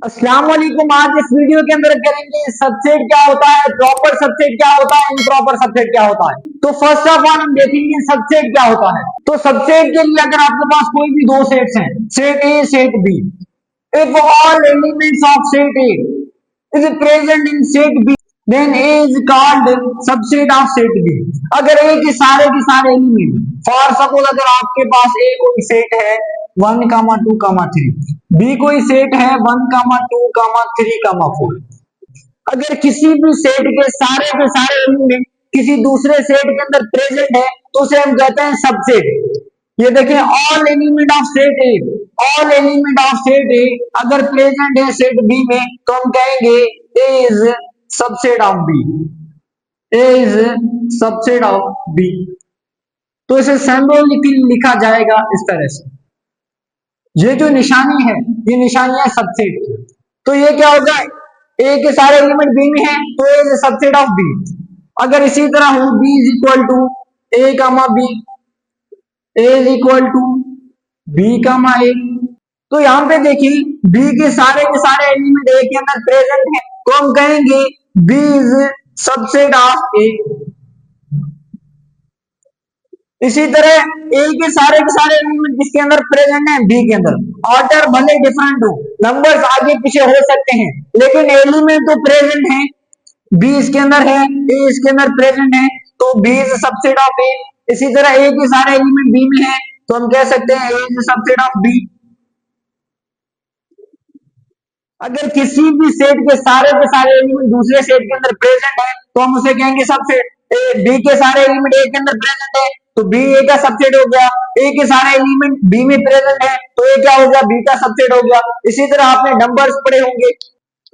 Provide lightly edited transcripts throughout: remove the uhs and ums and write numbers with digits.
अस्सलाम वालेकुम। आज इस वीडियो के अंदर करेंगे सबसेट क्या होता है, प्रॉपर सबसेट क्या होता है, इम्प्रॉपर सबसेट क्या होता है। तो फर्स्ट ऑफ ऑल हम देखेंगे सबसेट क्या होता है। तो सबसेट के लिए अगर आपके पास कोई भी दो सेट्स हैं, set A set B, if all elements of set A is present in set B then A is called subset of set B. अगर ए के सारे एलिमेंट, फॉर सपोज अगर आपके पास ए कोई सेट है 1, 2, 3, बी कोई सेट है 1, 2, 3, 4, अगर किसी भी सेट के सारे एलिमेंट किसी दूसरे सेट के अंदर प्रेजेंट है तो उसे हम कहते हैं सबसेट। ये देखें, all element of set A, all element of set A अगर प्रेजेंट है सेट बी में तो हम कहेंगे A is subset of B, A is subset of B. तो इसे सिंबॉलिकली लिखा जाएगा इस तरह से। ये जो निशानी है ये निशानी है सबसेट की। तो ये क्या होगा, ए के सारे एलिमेंट बी में है तो A is subset of B. अगर इसी तरह हो B is equal to A comma B, A is equal to B comma A, तो यहां पे देखिए बी के सारे एलिमेंट ए के अंदर प्रेजेंट है तो हम कहेंगे बी इज सबसेट ऑफ ए। इसी तरह ए के सारे एलिमेंट किसके अंदर प्रेजेंट है, बी के अंदर। ऑर्डर भले डिफरेंट हो, नंबर्स आगे पीछे हो सकते हैं, लेकिन एलिमेंट तो प्रेजेंट है। बी इसके अंदर है, ए इसके अंदर प्रेजेंट है तो बी इज सबसेट ऑफ ए। इसी तरह ए के सारे एलिमेंट बी में है तो हम कह सकते हैं A is subset of B. अगर किसी भी सेट के सारे एलिमेंट दूसरे सेट के अंदर प्रेजेंट है तो हम उसे कहेंगे सबसेट। बी के सारे एलिमेंट ए के अंदर प्रेजेंट है तो बी ए का सबसेट हो गया, ए के सारे एलिमेंट बी में प्रेजेंट है तो ए क्या हो गया, बी का सबसेट हो गया। इसी तरह आपने नंबर्स पढ़े होंगे।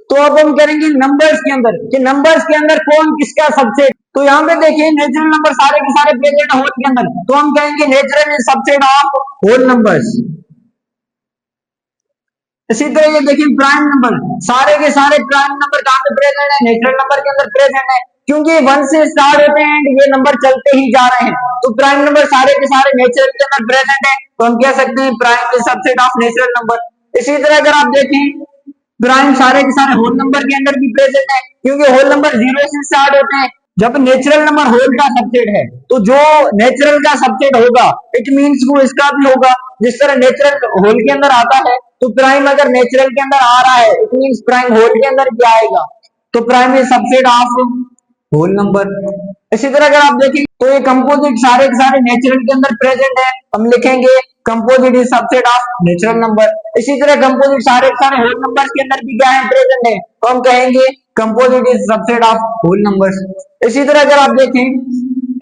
तो अब हम करेंगे नंबर्स के अंदर कि नंबर्स के अंदर कौन किसका सबसेट। तो यहाँ पे देखिए नेचुरल नंबर सारे के सारे प्रेजेंट होल के अंदर तो हम कहेंगे natural is subset of whole numbers. इसी तरह ये देखिए प्राइम नंबर, सारे के सारे प्राइम नंबर कहां पे प्रेजेंट है, नेचुरल नंबर के अंदर प्रेजेंट है। क्योंकि 1 से स्टार्ट होते हैं ये नंबर चलते ही जा रहे हैं तो प्राइम नंबर सारे के सारे नेचुरल के अंदर प्रेजेंट है तो हम कह सकते हैं prime is subset of natural number. इसी तरह अगर आप देखें प्राइम सारे के सारे होल नंबर के अंदर भी प्रेजेंट है क्योंकि होल नंबर 0 से स्टार्ट होते हैं। जब नेचुरल नंबर होल का सबसेट है तो जो नेचुरल का सबसेट होगा इट मींस वो इसका भी होगा। जिस तरह नेचुरल होल के अंदर आता है तो प्राइम अगर नेचुरल के अंदर आ रहा है इट मींस प्राइम होल के अंदर भी आएगा तो prime is subset of whole number. इसी तरह अगर आप देखें तो ये कंपोजिट सारे के सारे नेचुरल के अंदर प्रेजेंट है, हम लिखेंगे composite is subset of natural number. इसी तरह कंपोजिट सारे के सारे होल नंबर्स के अंदर भी क्या है, प्रेजेंट है तो हम कहेंगे composite is subset of whole numbers. इसी तरह अगर आप देखें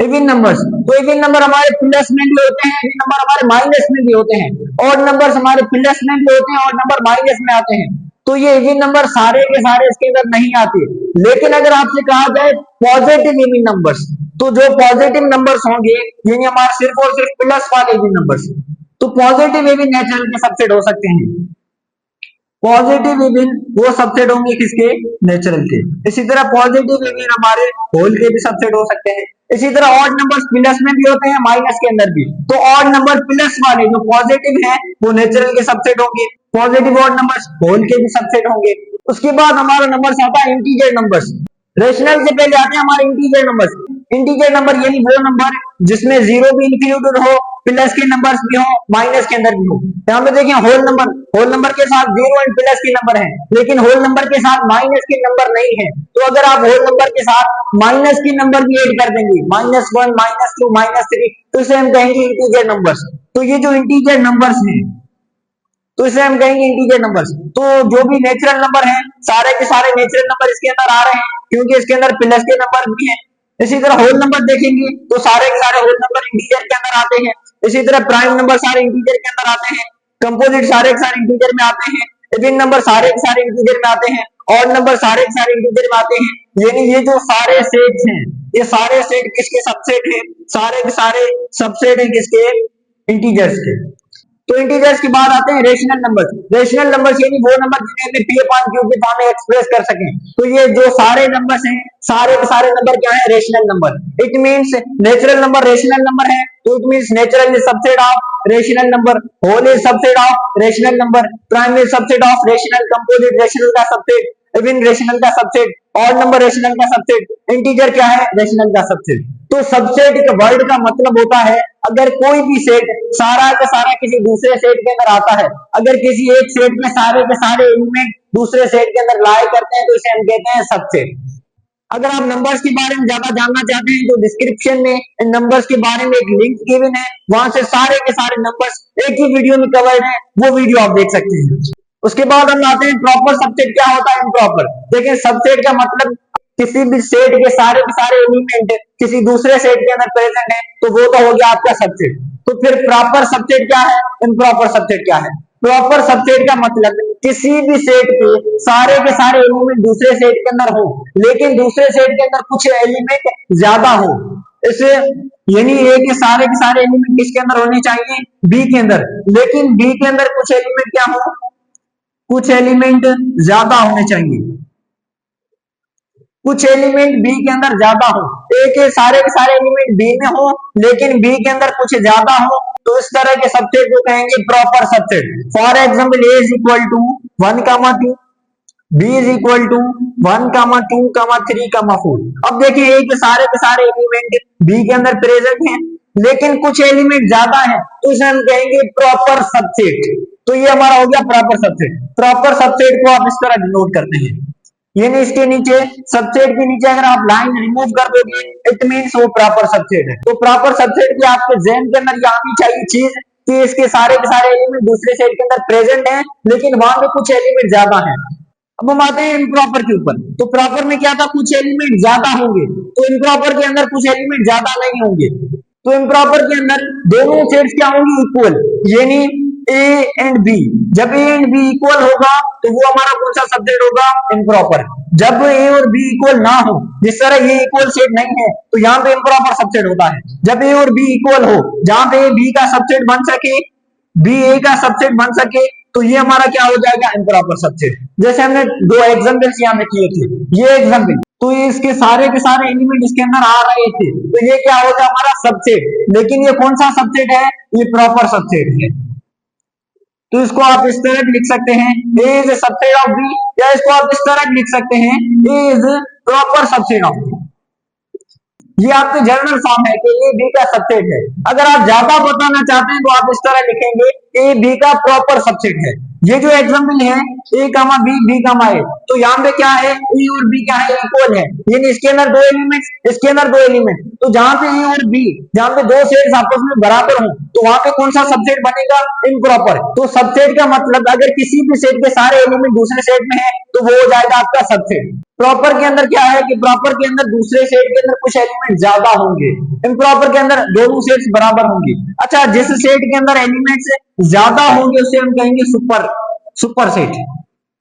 इवन नंबर्स तो इवन नंबर हमारे प्लस में भी होते हैं, इवन नंबर हमारे माइनस में भी होते हैं, ऑड नंबर्स हमारे प्लस में भी होते हैं, ऑड नंबर माइनस में आते हैं। तो ये इवन नंबर सारे के सारे इसके अंदर नहीं आते। लेकिन अगर आपसे कहा जाए पॉजिटिव इवन नंबर्स तो जो पॉजिटिव नंबर्स होंगे यानी हमारे सिर्फ और सिर्फ प्लस वाले इवन नंबर्स, तो पॉजिटिव इवन नेचुरल के सबसेट हो सकते हैं। पॉजिटिव इवन वो सबसेट होंगे किसके, नेचुरल के। इसी तरह पॉजिटिव इवन हमारे होल के भी सबसेट हो सकते हैं। इसी तरह ऑड नंबर्स प्लस में भी होते हैं, माइनस के अंदर भी। तो ऑड नंबर प्लस वाले जो पॉजिटिव हैं वो नेचुरल के सबसेट होंगे, पॉजिटिव ऑड नंबर्स होल के भी सबसेट होंगे। उसके बाद हमारा नंबर्स आता है इंटीजर नंबर्स। रेशनल से पहले आते हैं हमारे इंटीजर नंबर्स। इंटीजर नंबर यानी वो नंबर जिसमें जीरो भी इंक्लूडेड हो, प्लस के नंबर्स भी हो, माइनस के अंदर भी हो। यहाँ पे देखिए होल नंबर के साथ जीरो एंड प्लस के नंबर हैं, लेकिन होल नंबर के साथ माइनस के नंबर नहीं है। तो अगर आप होल नंबर के साथ माइनस के नंबर भी ऐड कर देंगे, -1, -2, -3, तो इसे हम कहेंगे इंटीजर नंबर्स। तो ये जो इंटीजर नंबर्स हैं तो इसे हम कहेंगे इंटीजर नंबर्स। तो जो भी नेचुरल नंबर हैं सारे के सारे नेचुरल नंबर इसके अंदर आ रहे हैं क्योंकि इसके अंदर प्लस के नंबर भी हैं। इसी तरह होल नंबर देखेंगे तो सारे के सारे होल नंबर इंटीजर के अंदर आते हैं। इसी तरह प्राइम नंबर सारे इंटीजर के अंदर आते हैं, कंपोजिट सारे के सारे इंटीजर में आते हैं, इवन नंबर सारे के सारे इंटीजर में आते हैं, ऑड नंबर सारे के सारे इंटीजर में आते हैं। यानी ये जो सारे सेट्स हैं ये सारे सेट किसके सबसेट हैं, सारे के सारे सबसेट हैं किसके, इंटीजर्स के। तो इंटीजर्स के बाद आते हैं रेशनल नंबर्स। रेशनल नंबर्स यानी वो नंबर जिन्हें हम p अपॉन q के फॉर्म में एक्सप्रेस कर सकें। तो ये जो सारे नंबर्स हैं, सारे के सारे नंबर क्या है? Rational number. It means natural number rational number है, तो it means natural is subset of rational number, whole is subset of rational number, prime is subset of rational, composite rational का subset, even rational का subset, odd number rational का subset, integer क्या है? Rational का subset. तो subset के word का मतलब होता है अगर कोई भी सेट सारा का सारा किसी दूसरे सेट के अंदर आता है, अगर किसी एक सेट में सारे के सारे एलिमेंट दूसरे सेट के अंदर लाए करते हैं तो इसे हम कहते हैं सबसेट। अगर आप नंबर्स के बारे में ज्यादा जानना चाहते हैं तो डिस्क्रिप्शन में इन नंबर्स के बारे में एक लिंक गिवन है, वहां से सारे के सारे नंबर्स एक ही वीडियो में कवर्ड है, वो वीडियो आप देख सकते हैं। उसके बाद हम आते हैं प्रॉपर सबसेट क्या होता है, इम्प्रॉपर। देखिए सबसेट का मतलब किसी भी सेट के सारे एलिमेंट किसी दूसरे सेट के अंदर प्रेजेंट है तो वो तो हो गया आपका सबसेट। तो फिर प्रॉपर सबसेट क्या है, इम्प्रॉपर सबसेट क्या है? प्रॉपर सबसेट का मतलब किसी भी सेट के सारे एलिमेंट दूसरे सेट के अंदर हो, लेकिन दूसरे सेट के अंदर कुछ एलिमेंट ज्यादा हो। इसे यानी ए के सारे एलिमेंट किसके अंदर होने चाहिए? बी के अंदर, लेकिन बी के अंदर कुछ एलिमेंट क्या हो? कुछ एलिमेंट ज्यादा होने चाहिए, कुछ एलिमेंट बी के अंदर ज्यादा हो। ए के सारे एलिमेंट बी में हो लेकिन बी के अंदर कुछ ज्यादा हो, तो इस तरह के सबसेट को कहेंगे proper subset. For example A is equal to 1,2, B is equal to 1,2,3,4। अब देखिए ए के सारे एलिमेंट बी के अंदर प्रेजेंट हैं लेकिन कुछ एलिमेंट ज्यादा है, तो इसे हम कहेंगे प्रॉपर सबसेट। तो ये हमारा हो गया प्रॉपर सबसेट। प्रॉपर सबसेट को आप इस तरह डिनोट करते हैं, यानी इसके नीचे सबसेट के नीचे अगर आप लाइन रिमूव कर दोगे इट मींस वो प्रॉपर सबसेट है। तो प्रॉपर सबसेट की आपके ज़हन के अंदर ये आनी चाहिए चीज कि इसके सारे के सारे एलिमेंट दूसरे सेट के अंदर प्रेजेंट हैं लेकिन वहां पे कुछ एलिमेंट ज्यादा हैं। अब हम आते हैं इम्प्रॉपर के ऊपर। तो प्रॉपर में क्या था? कुछ एलिमेंट ज्यादा होंगे, तो इम्प्रॉपर के अंदर कुछ एलिमेंट ज्यादा नहीं होंगे। तो इम्प्रॉपर के अंदर दोनों सेट्स क्या होंगे? इक्वल, यानी ए एंड बी। जब ए एंड बी इक्वल होगा तो वो हमारा कौन सा सबसेट होगा? इम्प्रॉपर। जब ए और बी इक्वल ना हो, जिस तरह ये इक्वल सेट नहीं है तो यहाँ पे इम्प्रॉपर सबसेट होता है। जब ए और बी इक्वल हो, जहां पे ए बी का सबसेट बन सके, बी ए का सबसेट बन सके, तो ये हमारा क्या हो जाएगा? Improper subset. जैसे हमने दो एग्जांपल्स यहाँ में किए थे, ये एग्जांपल तो ये इसके सारे के सारे एलिमेंट इसके अंदर आ रहे थे, तो ये क्या होगा? हमारा सबसेट। लेकिन ये कौन सा सबसेट है? ये प्रॉपर सबसेट है। तो इसको आप इस तरह लिख सकते हैं A is subset of B, या इसको आप इस तरह लिख सकते हैं A is proper subset of B. ये आपके जनरल फॉर्म है कि ए बी का सबसेट है। अगर आप ज्यादा बताना चाहते हैं तो आप इस तरह लिखेंगे ए बी का प्रॉपर सबसेट है। ये जो एग्जांपल है ए comma B, B comma A, तो यहाँ पे क्या है? ए और बी क्या है? इक्वल है, यानी इसके अंदर दो एलिमेंट्स, इसके अंदर दो एलिमेंट। तो जहां पे ए और बी, जहां पे दो सेट्स आपस में बराबर हो, तो वहां पे कौन सा सबसेट बनेगा? इम्प्रॉपर। तो सबसेट का मतलब अगर किसी भी सेट के सारे एलिमेंट दूसरे सेट में है तो वो हो जाएगा आपका सबसेट। प्रॉपर के अंदर क्या है कि प्रॉपर के अंदर दूसरे सेट के अंदर कुछ एलिमेंट ज्यादा होंगे, इम्प्रॉपर के अंदर दोनों सेट्स बराबर होंगे। अच्छा, जिस सेट के अंदर एलिमेंट्स ज्यादा होंगे उसे हम कहेंगे सुपर सेट।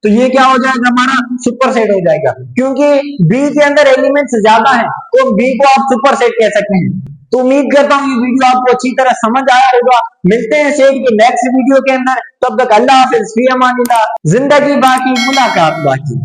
तो ये क्या हो जाएगा? हमारा सुपर सेट हो जाएगा, क्योंकि बी के अंदर एलिमेंट्स ज्यादा हैं तो बी को आप सुपर सेट कह सकते हैं। तो उम्मीद करता हूँ ये वीडियो आपको अच्छी तरह समझ आया होगा। मिलते हैं सेट के नेक्स्ट वीडियो के अंदर, तब तक अल्लाह हाफिज, फी अमानिल्लाह। जिंदगी बाकी, मुलाकात बाकी।